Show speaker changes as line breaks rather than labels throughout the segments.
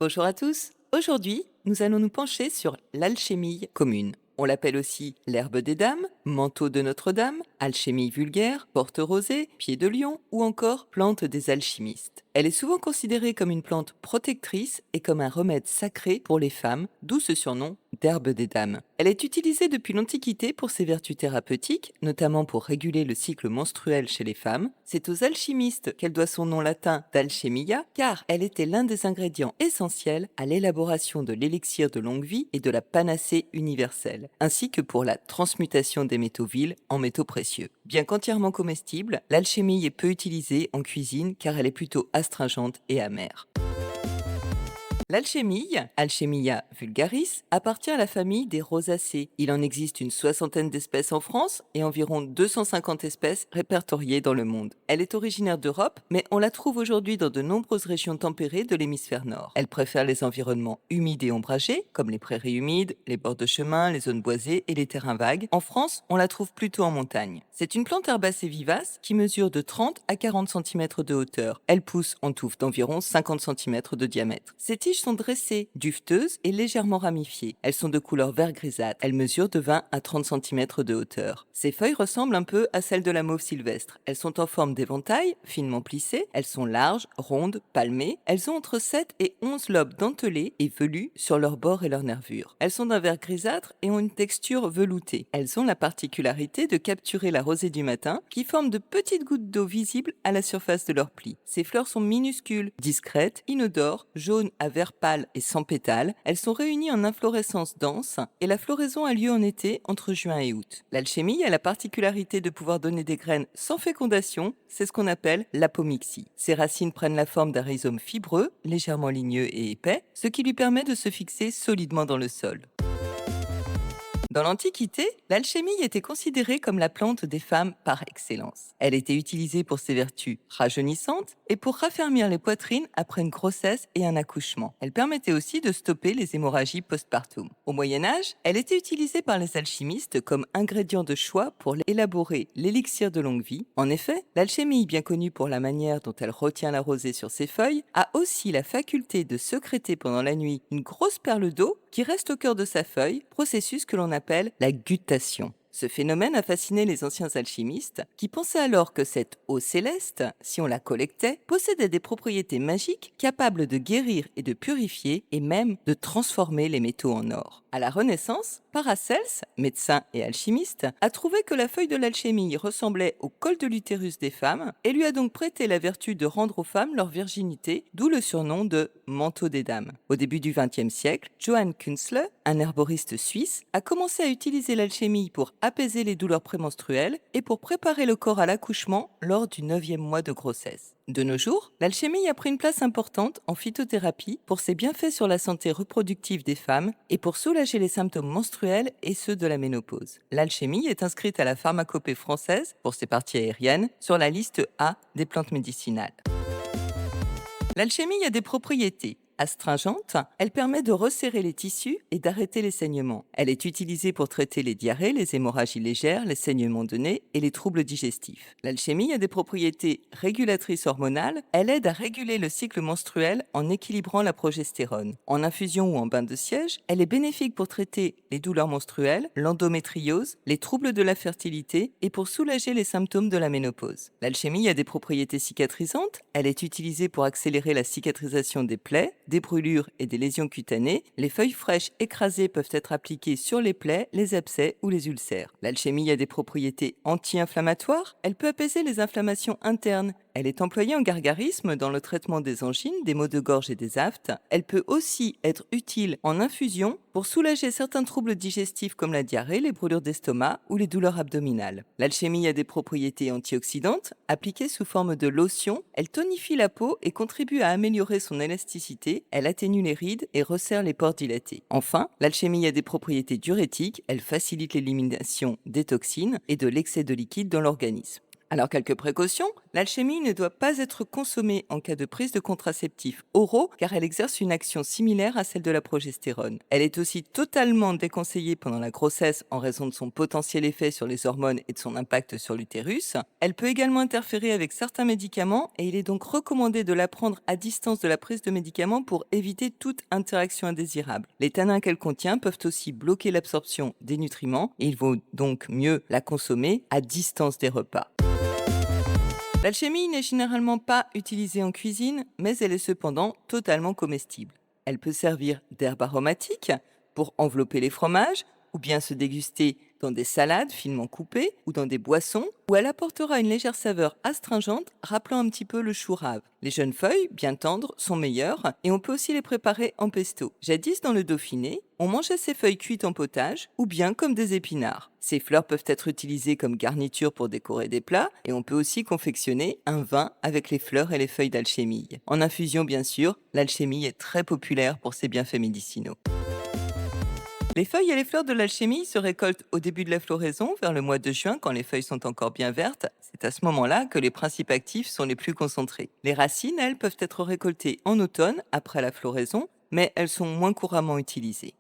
Bonjour à tous. Aujourd'hui, nous allons nous pencher sur l'alchimie commune. On l'appelle aussi l'herbe des dames, manteau de Notre-Dame, alchimie vulgaire, porte rosée, pied de lion ou encore plante des alchimistes. Elle est souvent considérée comme une plante protectrice et comme un remède sacré pour les femmes, d'où ce surnom d'herbe des dames. Elle est utilisée depuis l'Antiquité pour ses vertus thérapeutiques, notamment pour réguler le cycle menstruel chez les femmes. C'est aux alchimistes qu'elle doit son nom latin d'alchimia, car elle était l'un des ingrédients essentiels à l'élaboration de l'élixir de longue vie et de la panacée universelle, ainsi que pour la transmutation des métaux vils en métaux précieux. Bien qu'entièrement comestible, l'alchimie est peu utilisée en cuisine car elle est plutôt astringente et amère. L'alchémille, Alchemilla vulgaris, appartient à la famille des rosacées. Il en existe une soixantaine d'espèces en France et environ 250 espèces répertoriées dans le monde. Elle est originaire d'Europe, mais on la trouve aujourd'hui dans de nombreuses régions tempérées de l'hémisphère nord. Elle préfère les environnements humides et ombragés, comme les prairies humides, les bords de chemin, les zones boisées et les terrains vagues. En France, on la trouve plutôt en montagne. C'est une plante herbacée vivace qui mesure de 30 à 40 cm de hauteur. Elle pousse en touffe d'environ 50 cm de diamètre. Ses tiges sont dressées, duveteuses et légèrement ramifiées. Elles sont de couleur vert grisâtre. Elles mesurent de 20 à 30 cm de hauteur. Ses feuilles ressemblent un peu à celles de la mauve sylvestre. Elles sont en forme d'éventail, finement plissées. Elles sont larges, rondes, palmées. Elles ont entre 7 et 11 lobes dentelés et velus sur leurs bords et leurs nervures. Elles sont d'un vert grisâtre et ont une texture veloutée. Elles ont la particularité de capturer la rosée du matin qui forment de petites gouttes d'eau visibles à la surface de leurs plis. Ces fleurs sont minuscules, discrètes, inodores, jaunes à vert pâle et sans pétales. Elles sont réunies en inflorescences denses et la floraison a lieu en été entre juin et août. L'alchimie a la particularité de pouvoir donner des graines sans fécondation, c'est ce qu'on appelle l'apomixie. Ses racines prennent la forme d'un rhizome fibreux, légèrement ligneux et épais, ce qui lui permet de se fixer solidement dans le sol. Dans l'Antiquité, l'alchimie était considérée comme la plante des femmes par excellence. Elle était utilisée pour ses vertus rajeunissantes et pour raffermir les poitrines après une grossesse et un accouchement. Elle permettait aussi de stopper les hémorragies postpartum. Au Moyen Âge, elle était utilisée par les alchimistes comme ingrédient de choix pour élaborer l'élixir de longue vie. En effet, l'alchimie, bien connue pour la manière dont elle retient la rosée sur ses feuilles, a aussi la faculté de sécréter pendant la nuit une grosse perle d'eau qui reste au cœur de sa feuille, processus que l'on appelle la guttation. Ce phénomène a fasciné les anciens alchimistes qui pensaient alors que cette eau céleste, si on la collectait, possédait des propriétés magiques capables de guérir et de purifier et même de transformer les métaux en or. À la Renaissance, Paracels, médecin et alchimiste, a trouvé que la feuille de l'alchimie ressemblait au col de l'utérus des femmes et lui a donc prêté la vertu de rendre aux femmes leur virginité, d'où le surnom de manteau des dames. Au début du XXe siècle, Johann Künzle, un herboriste suisse, a commencé à utiliser l'alchimie pour apaiser les douleurs prémenstruelles et pour préparer le corps à l'accouchement lors du 9e mois de grossesse. De nos jours, l'alchimie a pris une place importante en phytothérapie pour ses bienfaits sur la santé reproductive des femmes et pour soulager les symptômes menstruels et ceux de la ménopause. L'alchimie est inscrite à la pharmacopée française, pour ses parties aériennes, sur la liste A des plantes médicinales. L'alchimie a des propriétés astringente, elle permet de resserrer les tissus et d'arrêter les saignements. Elle est utilisée pour traiter les diarrhées, les hémorragies légères, les saignements de nez et les troubles digestifs. L'alchimie a des propriétés régulatrices hormonales. Elle aide à réguler le cycle menstruel en équilibrant la progestérone. En infusion ou en bain de siège, elle est bénéfique pour traiter les douleurs menstruelles, l'endométriose, les troubles de la fertilité et pour soulager les symptômes de la ménopause. L'alchimie a des propriétés cicatrisantes. Elle est utilisée pour accélérer la cicatrisation des plaies, des brûlures et des lésions cutanées. Les feuilles fraîches écrasées peuvent être appliquées sur les plaies, les abcès ou les ulcères. L'alchimie a des propriétés anti-inflammatoires. Elle peut apaiser les inflammations internes. Elle est employée en gargarisme dans le traitement des angines, des maux de gorge et des aphtes. Elle peut aussi être utile en infusion pour soulager certains troubles digestifs comme la diarrhée, les brûlures d'estomac ou les douleurs abdominales. L'alchimie a des propriétés antioxydantes. Appliquée sous forme de lotion, elle tonifie la peau et contribue à améliorer son élasticité. Elle atténue les rides et resserre les pores dilatés. Enfin, l'alchimie a des propriétés diurétiques. Elle facilite l'élimination des toxines et de l'excès de liquide dans l'organisme. Alors quelques précautions, l'alchimie ne doit pas être consommée en cas de prise de contraceptifs oraux car elle exerce une action similaire à celle de la progestérone. Elle est aussi totalement déconseillée pendant la grossesse en raison de son potentiel effet sur les hormones et de son impact sur l'utérus. Elle peut également interférer avec certains médicaments et il est donc recommandé de la prendre à distance de la prise de médicaments pour éviter toute interaction indésirable. Les tanins qu'elle contient peuvent aussi bloquer l'absorption des nutriments et il vaut donc mieux la consommer à distance des repas. L'alchimie n'est généralement pas utilisée en cuisine, mais elle est cependant totalement comestible. Elle peut servir d'herbe aromatique pour envelopper les fromages, ou bien se déguster dans des salades finement coupées ou dans des boissons, où elle apportera une légère saveur astringente, rappelant un petit peu le chou rave. Les jeunes feuilles, bien tendres, sont meilleures et on peut aussi les préparer en pesto. Jadis, dans le Dauphiné, on mangeait ces feuilles cuites en potage ou bien comme des épinards. Ces fleurs peuvent être utilisées comme garniture pour décorer des plats et on peut aussi confectionner un vin avec les fleurs et les feuilles d'alchimille. En infusion, bien sûr, l'alchimille est très populaire pour ses bienfaits médicinaux. Les feuilles et les fleurs de l'alchimie se récoltent au début de la floraison, vers le mois de juin, quand les feuilles sont encore bien vertes. C'est à ce moment-là que les principes actifs sont les plus concentrés. Les racines, elles, peuvent être récoltées en automne, après la floraison, mais elles sont moins couramment utilisées.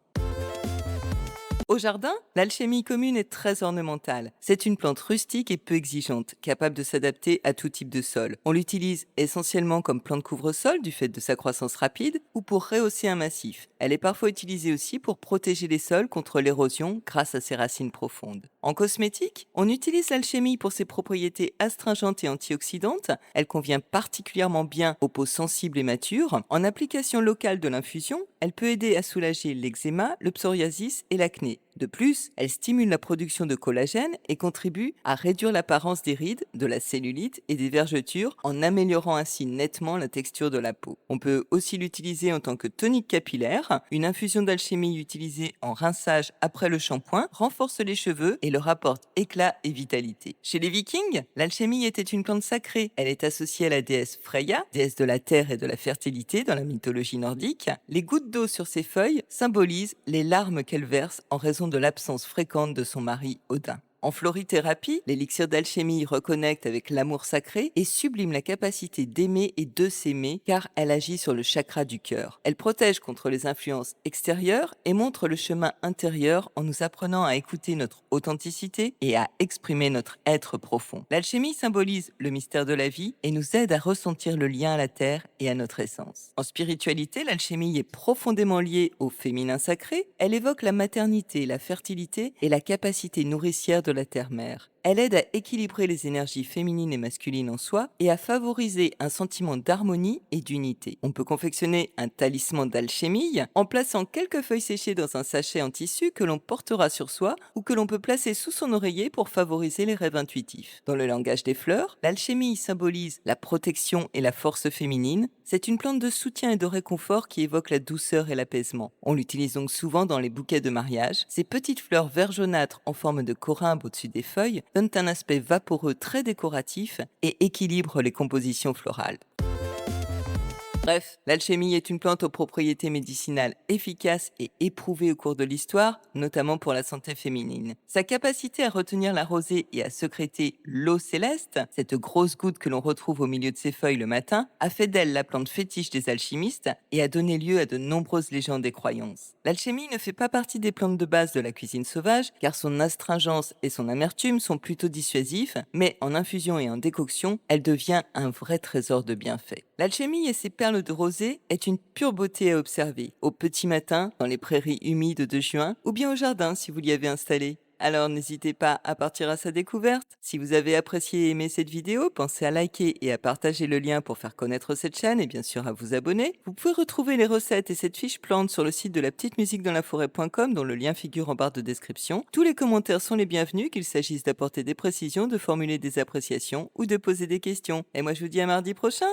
Au jardin, l'alchimie commune est très ornementale. C'est une plante rustique et peu exigeante, capable de s'adapter à tout type de sol. On l'utilise essentiellement comme plante couvre-sol du fait de sa croissance rapide ou pour rehausser un massif. Elle est parfois utilisée aussi pour protéger les sols contre l'érosion grâce à ses racines profondes. En cosmétique, on utilise l'alchimie pour ses propriétés astringentes et antioxydantes. Elle convient particulièrement bien aux peaux sensibles et matures. En application locale de l'infusion, elle peut aider à soulager l'eczéma, le psoriasis et l'acné. De plus, elle stimule la production de collagène et contribue à réduire l'apparence des rides, de la cellulite et des vergetures en améliorant ainsi nettement la texture de la peau. On peut aussi l'utiliser en tant que tonique capillaire. Une infusion d'alchimie utilisée en rinçage après le shampoing renforce les cheveux et leur apporte éclat et vitalité. Chez les Vikings, l'alchimie était une plante sacrée. Elle est associée à la déesse Freya, déesse de la terre et de la fertilité dans la mythologie nordique. Les gouttes d'eau sur ses feuilles symbolisent les larmes qu'elle verse en raison de l'absence fréquente de son mari Odin. En florithérapie, l'élixir d'alchimie reconnecte avec l'amour sacré et sublime la capacité d'aimer et de s'aimer car elle agit sur le chakra du cœur. Elle protège contre les influences extérieures et montre le chemin intérieur en nous apprenant à écouter notre authenticité et à exprimer notre être profond. L'alchimie symbolise le mystère de la vie et nous aide à ressentir le lien à la terre et à notre essence. En spiritualité, l'alchimie est profondément liée au féminin sacré. Elle évoque la maternité, la fertilité et la capacité nourricière de la terre-mère. Elle aide à équilibrer les énergies féminines et masculines en soi et à favoriser un sentiment d'harmonie et d'unité. On peut confectionner un talisman d'alchimie en plaçant quelques feuilles séchées dans un sachet en tissu que l'on portera sur soi ou que l'on peut placer sous son oreiller pour favoriser les rêves intuitifs. Dans le langage des fleurs, l'alchimie symbolise la protection et la force féminine. C'est une plante de soutien et de réconfort qui évoque la douceur et l'apaisement. On l'utilise donc souvent dans les bouquets de mariage. Ces petites fleurs vert jaunâtres en forme de corymbe au-dessus des feuilles donnent un aspect vaporeux très décoratif et équilibrent les compositions florales. Bref, l'alchimie est une plante aux propriétés médicinales efficaces et éprouvées au cours de l'histoire, notamment pour la santé féminine. Sa capacité à retenir la rosée et à sécréter l'eau céleste, cette grosse goutte que l'on retrouve au milieu de ses feuilles le matin, a fait d'elle la plante fétiche des alchimistes et a donné lieu à de nombreuses légendes et croyances. L'alchimie ne fait pas partie des plantes de base de la cuisine sauvage, car son astringence et son amertume sont plutôt dissuasifs, mais en infusion et en décoction, elle devient un vrai trésor de bienfaits. L'alchimie et ses perles de rosée est une pure beauté à observer, au petit matin, dans les prairies humides de juin, ou bien au jardin si vous l'y avez installé. Alors n'hésitez pas à partir à sa découverte. Si vous avez apprécié et aimé cette vidéo, pensez à liker et à partager le lien pour faire connaître cette chaîne et bien sûr à vous abonner. Vous pouvez retrouver les recettes et cette fiche plante sur le site de lapetitemusiquedansla-forêt.com dont le lien figure en barre de description. Tous les commentaires sont les bienvenus, qu'il s'agisse d'apporter des précisions, de formuler des appréciations ou de poser des questions. Et moi je vous dis à mardi prochain.